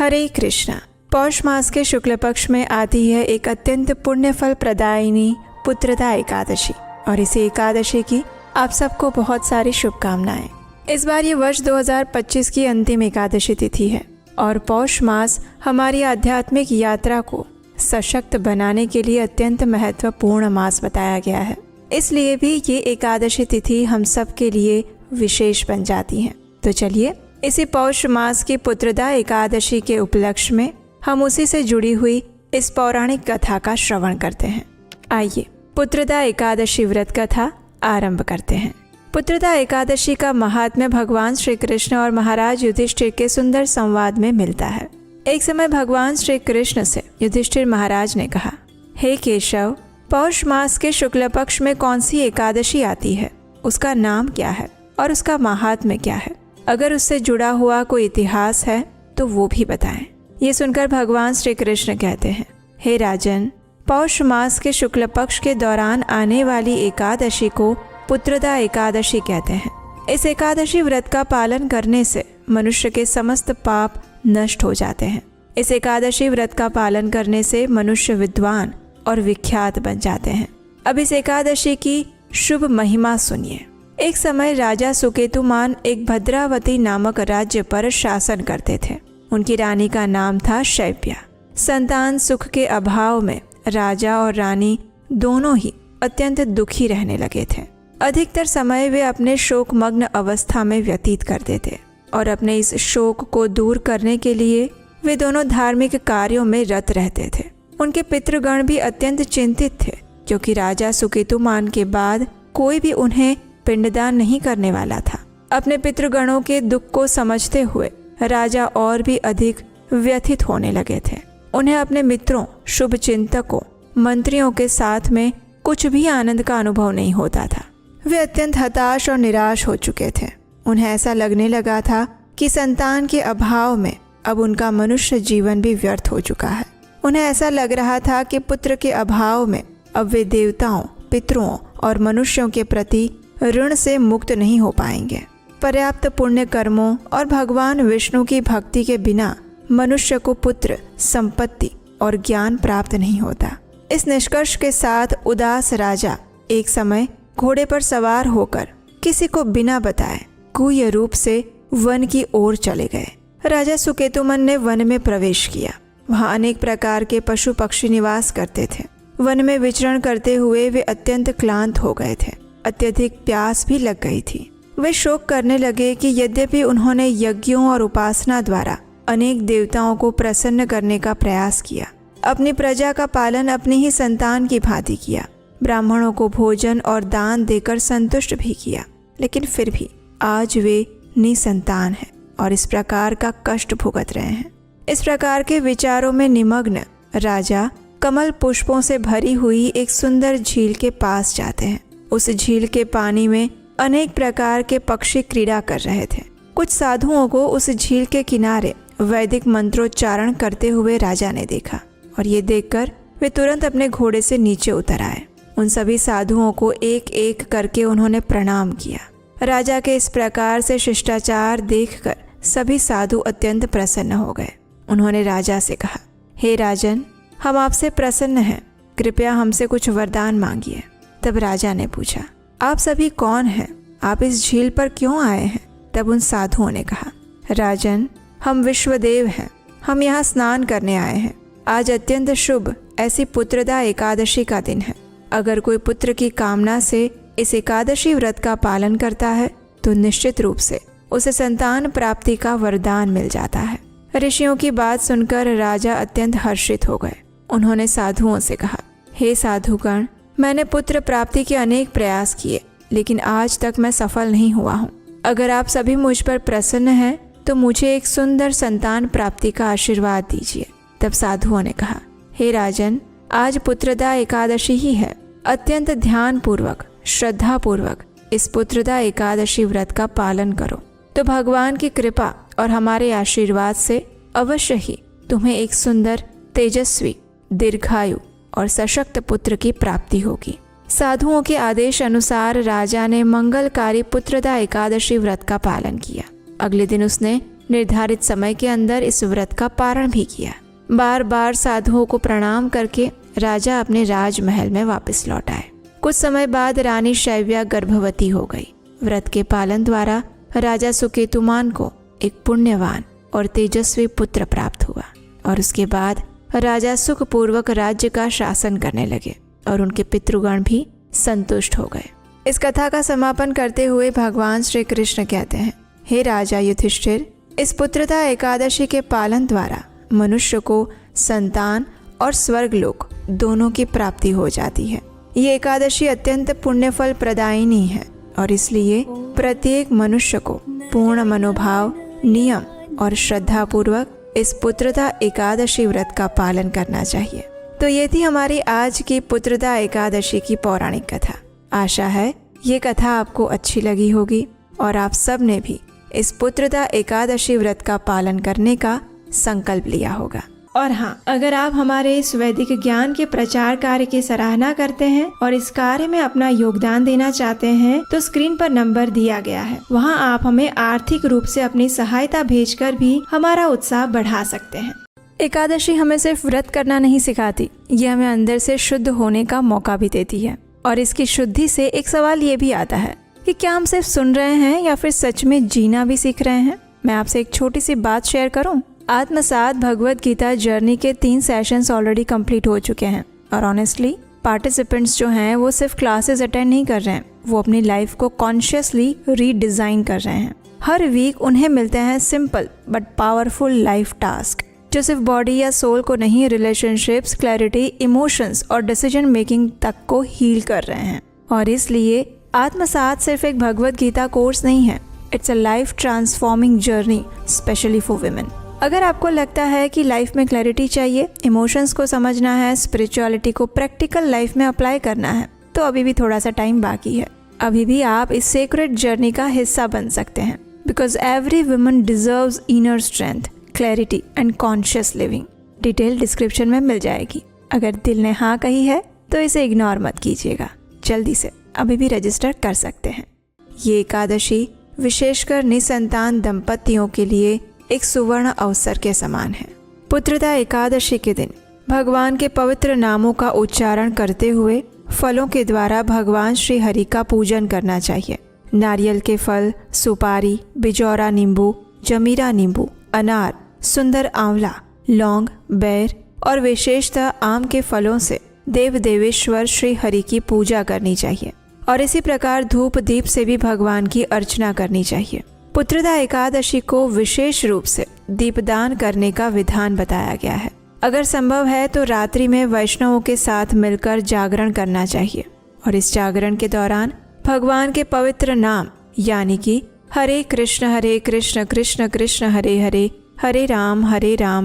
हरे कृष्णा। पौष मास के शुक्ल पक्ष में आती है एक अत्यंत पुण्य फल प्रदायिनी पुत्रदा एकादशी, और इसी एकादशी की आप सबको बहुत सारी शुभकामनाएं। इस बार ये वर्ष 2025 की अंतिम एकादशी तिथि है और पौष मास हमारी आध्यात्मिक यात्रा को सशक्त बनाने के लिए अत्यंत महत्वपूर्ण मास बताया गया है। इसलिए भी ये एकादशी तिथि हम सब के लिए विशेष बन जाती है। तो चलिए इसी पौष मास की पुत्रदा एकादशी के उपलक्ष्य में हम उसी से जुड़ी हुई इस पौराणिक कथा का श्रवण करते हैं। आइए पुत्रदा एकादशी व्रत कथा आरंभ करते हैं। पुत्रदा एकादशी का महात्म्य भगवान श्री कृष्ण और महाराज युधिष्ठिर के सुंदर संवाद में मिलता है। एक समय भगवान श्री कृष्ण से युधिष्ठिर महाराज ने कहा, हे केशव, पौष मास के शुक्ल पक्ष में कौन सी एकादशी आती है, उसका नाम क्या है और उसका महात्म्य क्या है? अगर उससे जुड़ा हुआ कोई इतिहास है तो वो भी बताएं। ये सुनकर भगवान श्री कृष्ण कहते हैं, हे राजन, पौष मास के शुक्ल पक्ष के दौरान आने वाली एकादशी को पुत्रदा एकादशी कहते हैं। इस एकादशी व्रत का पालन करने से मनुष्य के समस्त पाप नष्ट हो जाते हैं। इस एकादशी व्रत का पालन करने से मनुष्य विद्वान और विख्यात बन जाते हैं। अब इस एकादशी की शुभ महिमा सुनिए। एक समय राजा सुकेतुमान एक भद्रावती नामक राज्य पर शासन करते थे। उनकी रानी का नाम था शैव्या। संतान सुख के अभाव में राजा और रानी दोनों ही अत्यंत दुखी रहने लगे थे। अधिकतर समय वे अपने शोकमग्न अवस्था में व्यतीत करते थे और अपने इस शोक को दूर करने के लिए वे दोनों धार्मिक कार्यों में रत रहते थे। उनके पितृगण भी अत्यंत चिंतित थे, क्योंकि राजा सुकेतुमान के बाद कोई भी उन्हें पिंडदान नहीं करने वाला था। अपने पितृगणों के दुख को समझते हुए राजा और भी अधिक व्यथित होने लगे थे। उन्हें अपने मित्रों, शुभ चिंतकों, मंत्रियों के साथ में कुछ भी आनंद का अनुभव नहीं होता था। वे अत्यंत हताश और निराश हो चुके थे। उन्हें ऐसा लगने लगा था कि संतान के अभाव में अब उनका मनुष्य जीवन भी व्यर्थ हो चुका है। उन्हें ऐसा लग रहा था कि पुत्र के अभाव में अब वे देवताओं, पितरों और मनुष्यों के प्रति ऋण से मुक्त नहीं हो पाएंगे। पर्याप्त पुण्य कर्मों और भगवान विष्णु की भक्ति के बिना मनुष्य को पुत्र, संपत्ति और ज्ञान प्राप्त नहीं होता। इस निष्कर्ष के साथ उदास राजा एक समय घोड़े पर सवार होकर किसी को बिना बताए गुह्य रूप से वन की ओर चले गए। राजा सुकेतुमन ने वन में प्रवेश किया। वहाँ अनेक प्रकार के पशु पक्षी निवास करते थे। वन में विचरण करते हुए वे अत्यंत क्लांत हो गए थे। अत्यधिक प्यास भी लग गई थी। वे शोक करने लगे कि यद्यपि उन्होंने यज्ञों और उपासना द्वारा अनेक देवताओं को प्रसन्न करने का प्रयास किया, अपनी प्रजा का पालन अपनी ही संतान की भांति किया, ब्राह्मणों को भोजन और दान देकर संतुष्ट भी किया, लेकिन फिर भी आज वे निसंतान हैं और इस प्रकार का कष्ट भुगत रहे हैं। इस प्रकार के विचारों में निमग्न राजा कमल पुष्पों से भरी हुई एक सुंदर झील के पास जाते हैं। उस झील के पानी में अनेक प्रकार के पक्षी क्रीड़ा कर रहे थे। कुछ साधुओं को उस झील के किनारे वैदिक मंत्रोच्चारण करते हुए राजा ने देखा और ये देखकर वे तुरंत अपने घोड़े से नीचे उतर आए। उन सभी साधुओं को एक एक करके उन्होंने प्रणाम किया। राजा के इस प्रकार से शिष्टाचार देखकर सभी साधु अत्यंत प्रसन्न हो गए। उन्होंने राजा से कहा, हे राजन, हम आपसे प्रसन्न हैं, कृपया हमसे कुछ वरदान मांगिए। तब राजा ने पूछा, आप सभी कौन हैं? आप इस झील पर क्यों आए हैं? तब उन साधुओं ने कहा, राजन, हम विश्वदेव हैं, हम यहाँ स्नान करने आए हैं। आज अत्यंत शुभ ऐसी पुत्रदा एकादशी का दिन है। अगर कोई पुत्र की कामना से इस एकादशी व्रत का पालन करता है तो निश्चित रूप से उसे संतान प्राप्ति का वरदान मिल जाता है। ऋषियों की बात सुनकर राजा अत्यंत हर्षित हो गए। उन्होंने साधुओं से कहा, हे साधुगण, मैंने पुत्र प्राप्ति के अनेक प्रयास किए, लेकिन आज तक मैं सफल नहीं हुआ हूँ। अगर आप सभी मुझ पर प्रसन्न हैं तो मुझे एक सुंदर संतान प्राप्ति का आशीर्वाद दीजिए। तब साधुओं ने कहा, हे राजन, आज पुत्रदा एकादशी ही है। अत्यंत ध्यान पूर्वक, श्रद्धा पूर्वक इस पुत्रदा एकादशी व्रत का पालन करो तो भगवान की कृपा और हमारे आशीर्वाद से अवश्य ही तुम्हें एक सुंदर, तेजस्वी, दीर्घायु और सशक्त पुत्र की प्राप्ति होगी। साधुओं के आदेश अनुसार राजा ने मंगलकारी पुत्रदा एकादशी व्रत का पालन किया। अगले दिन उसने निर्धारित समय के अंदर इस व्रत का पारण भी किया। बार बार साधुओं को प्रणाम करके राजा अपने राजमहल में वापस लौट आए। कुछ समय बाद रानी शैव्या गर्भवती हो गई। व्रत के पालन द्वारा राजा सुकेतुमान को एक पुण्यवान और तेजस्वी पुत्र प्राप्त हुआ और उसके बाद राजा सुखपूर्वक राज्य का शासन करने लगे और उनके पितृगण भी संतुष्ट हो गए। इस कथा का समापन करते हुए भगवान श्री कृष्ण कहते हैं, हे राजा युधिष्ठिर, इस पुत्रदा एकादशी के पालन द्वारा मनुष्य को संतान और स्वर्गलोक दोनों की प्राप्ति हो जाती है। ये एकादशी अत्यंत पुण्यफल प्रदायिनी है और इसलिए प्रत्येक मनुष्य को पूर्ण मनोभाव, नियम और श्रद्धा पूर्वक इस पुत्रदा एकादशी व्रत का पालन करना चाहिए। तो ये थी हमारी आज की पुत्रदा एकादशी की पौराणिक कथा। आशा है ये कथा आपको अच्छी लगी होगी और आप सब ने भी इस पुत्रदा एकादशी व्रत का पालन करने का संकल्प लिया होगा। और हाँ, अगर आप हमारे इस वैदिक ज्ञान के प्रचार कार्य की सराहना करते हैं और इस कार्य में अपना योगदान देना चाहते हैं तो स्क्रीन पर नंबर दिया गया है, वहाँ आप हमें आर्थिक रूप से अपनी सहायता भेजकर भी हमारा उत्साह बढ़ा सकते हैं। एकादशी हमें सिर्फ व्रत करना नहीं सिखाती, ये हमें अंदर से शुद्ध होने का मौका भी देती है। और इसकी शुद्धि से एक सवाल ये भी आता है कि क्या हम सिर्फ सुन रहे हैं या फिर सच में जीना भी सीख रहे हैं। मैं आपसे एक छोटी सी बात शेयर करूं। आत्मसात भगवत गीता जर्नी के 3 सेशंस ऑलरेडी कंप्लीट हो चुके हैं और ऑनेस्टली पार्टिसिपेंट्स जो हैं वो सिर्फ क्लासेस अटेंड नहीं कर रहे हैं, वो अपनी लाइफ को कॉन्शियसली रीडिज़ाइन कर रहे हैं। हर वीक उन्हें मिलते हैं simple but powerful life task जो सिर्फ बॉडी या सोल को नहीं, रिलेशनशिप्स, क्लैरिटी, इमोशंस और डिसीजन मेकिंग तक को हील कर रहे हैं। और इसलिए आत्मसात सिर्फ एक भगवत गीता कोर्स नहीं है, it's a life transforming journey specially for women. अगर आपको लगता है कि लाइफ में क्लैरिटी चाहिए, इमोशंस को समझना है, स्पिरिचुअलिटी को प्रैक्टिकल लाइफ में अप्लाई करना है, तो अभी भी थोड़ा सा टाइम बाकी है। अभी भी आप इस सेक्रेट जर्नी का हिस्सा बन सकते हैं, because every woman deserves inner strength, clarity and conscious living. Detail description में मिल जाएगी। अगर दिल ने हाँ कही है तो इसे इग्नोर मत कीजिएगा, जल्दी से अभी भी रजिस्टर कर सकते हैं। ये एकादशी विशेषकर निसंतान दंपतियों के लिए एक सुवर्ण अवसर के समान है। पुत्रदा एकादशी के दिन भगवान के पवित्र नामों का उच्चारण करते हुए फलों के द्वारा भगवान श्री हरि का पूजन करना चाहिए। नारियल के फल, सुपारी, बिजौरा नींबू, जमीरा नींबू, अनार, सुंदर आंवला, लौंग, बेर और विशेषतः आम के फलों से देव देवेश्वर श्री हरि की पूजा करनी चाहिए और इसी प्रकार धूप दीप से भी भगवान की अर्चना करनी चाहिए। पुत्रदा एकादशी को विशेष रूप से दीपदान करने का विधान बताया गया है। अगर संभव है तो रात्रि में वैष्णवों के साथ मिलकर जागरण करना चाहिए और इस जागरण के दौरान भगवान के पवित्र नाम यानी कि हरे कृष्ण कृष्ण कृष्ण हरे हरे, हरे राम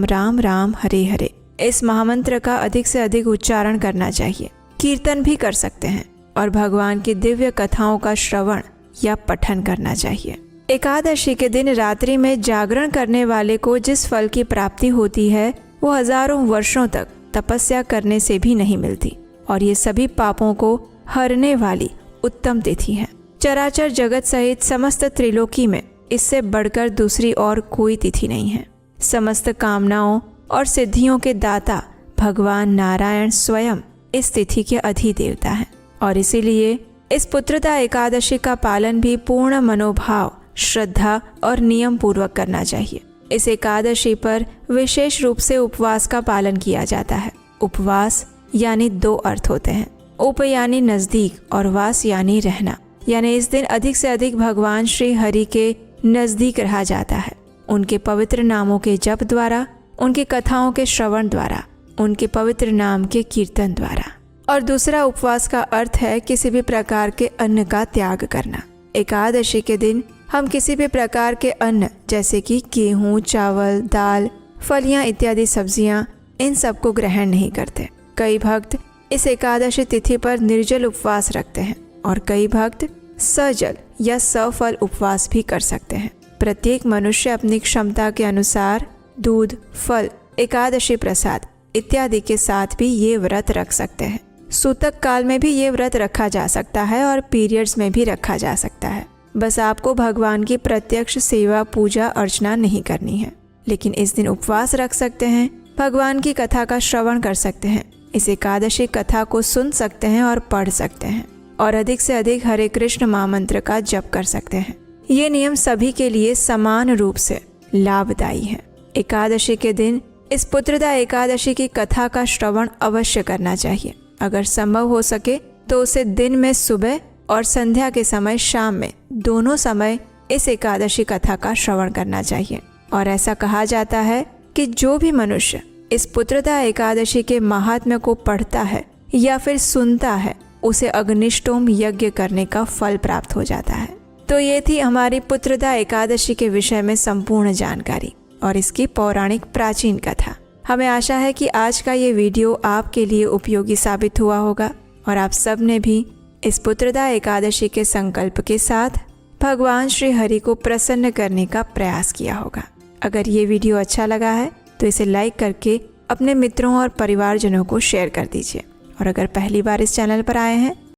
राम राम हरे हरे, इस महामंत्र का अधिक से अधिक उच्चारण करना चाहिए। कीर्तन भी कर सकते हैं और भगवान की दिव्य कथाओं का श्रवण या पठन करना चाहिए। एकादशी के दिन रात्रि में जागरण करने वाले को जिस फल की प्राप्ति होती है वो हजारों वर्षों तक तपस्या करने से भी नहीं मिलती और ये सभी पापों को हरने वाली उत्तम तिथि है। चराचर जगत सहित समस्त त्रिलोकी में इससे बढ़कर दूसरी और कोई तिथि नहीं है। समस्त कामनाओं और सिद्धियों के दाता भगवान नारायण स्वयं इस तिथि के अधिदेवता हैं और इसीलिए इस पुत्रदा एकादशी का पालन भी पूर्ण मनोभाव, श्रद्धा और नियम पूर्वक करना चाहिए। इस एकादशी पर विशेष रूप से उपवास का पालन किया जाता है। उपवास यानी 2 अर्थ होते हैं। उप यानी नजदीक और वास यानी रहना, यानी इस दिन अधिक से अधिक भगवान श्री हरि के नजदीक रहा जाता है। उनके पवित्र नामों के जप द्वारा, उनकी कथाओं के श्रवण द्वारा, उनके पवित्र नाम के कीर्तन द्वारा। और दूसरा उपवास का अर्थ है किसी भी प्रकार के अन्न का त्याग करना। एकादशी के दिन हम किसी भी प्रकार के अन्न जैसे कि गेहूँ, चावल, दाल, फलियाँ इत्यादि सब्जियाँ, इन सब को ग्रहण नहीं करते। कई भक्त इस एकादशी तिथि पर निर्जल उपवास रखते हैं और कई भक्त सजल या सफल उपवास भी कर सकते हैं। प्रत्येक मनुष्य अपनी क्षमता के अनुसार दूध, फल, एकादशी प्रसाद इत्यादि के साथ भी ये व्रत रख सकते हैं। सूतक काल में भी ये व्रत रखा जा सकता है और पीरियड्स में भी रखा जा सकता है। बस आपको भगवान की प्रत्यक्ष सेवा पूजा अर्चना नहीं करनी है, लेकिन इस दिन उपवास रख सकते हैं, भगवान की कथा का श्रवण कर सकते हैं, इस एकादशी कथा को सुन सकते हैं और पढ़ सकते हैं और अधिक से अधिक हरे कृष्ण महामंत्र का जप कर सकते हैं। ये नियम सभी के लिए समान रूप से लाभदायी है। एकादशी के दिन इस पुत्रदा एकादशी की कथा का श्रवण अवश्य करना चाहिए। अगर संभव हो सके तो उसे दिन में सुबह और संध्या के समय शाम में दोनों समय इस एकादशी कथा का श्रवण करना चाहिए। और ऐसा कहा जाता है कि जो भी मनुष्य इस पुत्रदा एकादशी के महात्म्य को पढ़ता है या फिर सुनता है, उसे अग्निष्टोम यज्ञ करने का फल प्राप्त हो जाता है। तो ये थी हमारी पुत्रदा एकादशी के विषय में संपूर्ण जानकारी और इसकी पौराणिक प्राचीन कथा। हमें आशा है कि आज का ये वीडियो आपके लिए उपयोगी साबित हुआ होगा और आप सब ने भी इस पुत्रदा एकादशी के संकल्प के साथ भगवान श्री हरि को प्रसन्न करने का प्रयास किया होगा। अगर ये वीडियो अच्छा लगा है तो इसे लाइक करके अपने मित्रों और परिवारजनों को शेयर कर दीजिए। और अगर पहली बार इस चैनल पर आए हैं